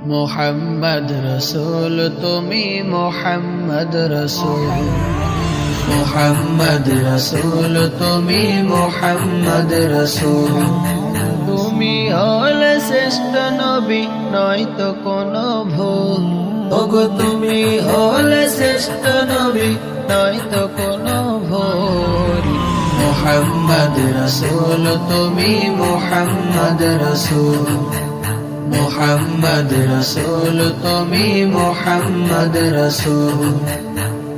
মোহাম্মদ রসুল তুমি মোহাম্মদ রসুল, মোহাম্মদ রসুল তুমি মোহাম্মদ রসুল। তুমি হলে শ্রেষ্ঠ নবী নয়তো কোনো ভুল, ওগো তুমি হলে শ্রেষ্ঠ নবী নয়তো কোনো ভুল। মোহাম্মদ রসুল তুমি মোহাম্মদ রসুল, মোহাম্মদ রসুল তুমি মোহাম্মদ রসুল।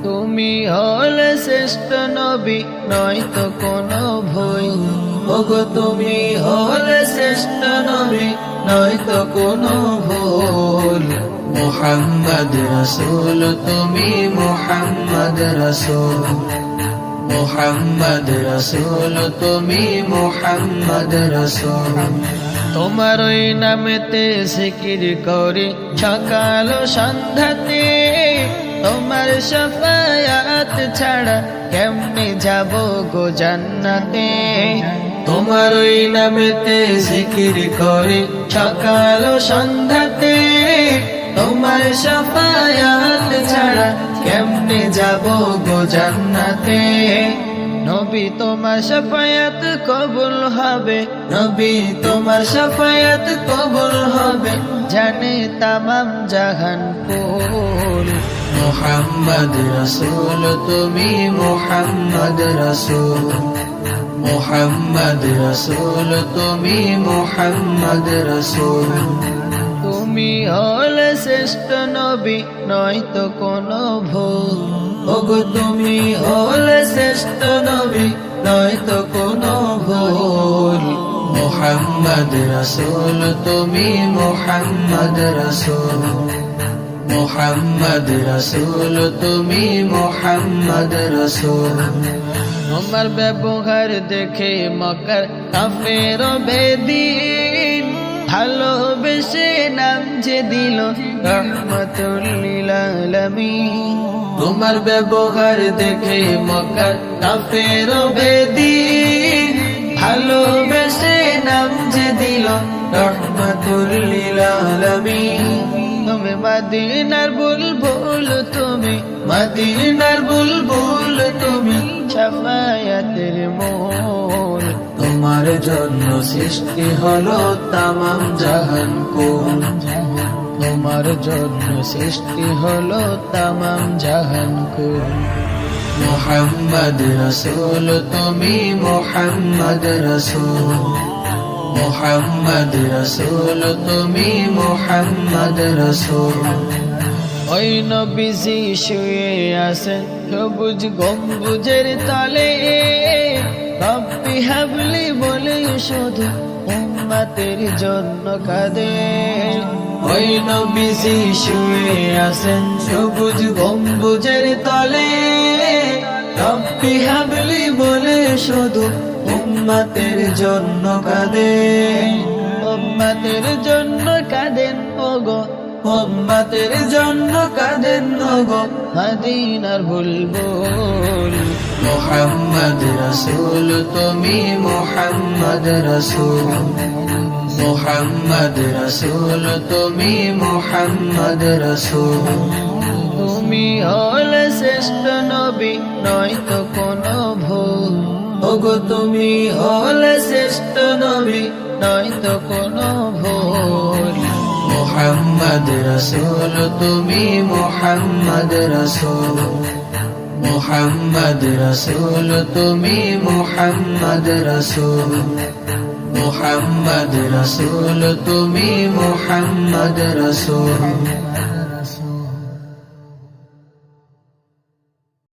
তুমি হলে শ্রেষ্ঠ নবী নয়তো কোনো ভুল, ওগো তুমি হলে শ্রেষ্ঠ নবী নয়তো কোনো ভুল। মোহাম্মদ রসুল তুমি মোহাম্মদ রসুল, মোহাম্মদ রসুল তুমি মোহাম্মদ রসুল। তোমার ওই নামেতে জিকির করি সকাল ও সন্ধ্যাতে, তোমার শাফায়াত ছাড়া কেমনে যাব গো জান্নাতে। তোমার ওই নামেতে জিকির করি সকাল ও সন্ধ্যাতে, তোমার শাফায়াত ছাড়া কেমনে যাব গো জান্নাতে। নবী তোমার শাফায়াত কবুল হবে, নবী তোমার শাফায়াত কবুল হবে, জানে তামাম জাহানপুর। মোহাম্মদ রসুল তুমি মোহাম্মদ রসুল, মোহাম্মদ রসুল তুমি মোহাম্মদ রসুল। তুমি হলে শ্রেষ্ঠ নবী নয়তো কোনো ভুল, ওগো তুমি হলে শ্রেষ্ঠ নবী নয়তো কোনো ভুল। মোহাম্মদ রসুল তুমি মোহাম্মদ রসুল, মোহাম্মদ রসুল তুমি মোহাম্মদ রসুল। তোমার ব্যবহার দেখে মক্কার কাফের বেদিন ভালোবেসে নাম যে দিল রহমতুল লিল আলামিন। তোমার ব্যবহার দেখে মক্কার কাফের বেদিন ভালোবেসে নাম যে দিল রহমতুল লিল আলামিন। তুমি মদিনার বুলবুল, তুমি মদিনার বুলবুল, তুমি শাফায়াতের মূল। তোমার জন্য সৃষ্টি হলো তামাম জাহান কুল, তোমার জন্য সৃষ্টি হলো তামাম জাহান কুল। মোহাম্মদ রসুল তুমি মোহাম্মদ রসুল, মোহাম্মদ রসুল তুমি মোহাম্মদ রসুল। ওই নবীজি শুয়ে আছেন সবুজ গম্বুজের তলে, রব্বি হাবলি বলে শুধু উম্মতের জন্য কাঁদে। ওই নবীজি শুয়ে আছেন সবুজ গম্বুজের তলে, রব্বি হাবলি বলে শুধু উম্মতের জন্য কাঁদেন, উম্মতের জন্য কাঁদেন ওগো, উম্মতের জন্য কাঁদেন ওগো মদিনার বুলবুল। মোহাম্মদ রসুল তুমি মোহাম্মদ রসুল, মোহাম্মদ রসুল তুমি মোহাম্মদ রসুল। তুমি হলে শ্রেষ্ঠ নবী নয়তো কোনো ভুল, ওগো তুমি হলে শ্রেষ্ঠ নবী নয়তো কোনো ভুল। মোহাম্মদ রসুল তুমি মোহাম্মদ রসুল, মোহাম্মদ রসুল তুমি মোহাম্মদ রসুল। মোহাম্মদ রসুল তুমি মোহাম্মদ রসুল।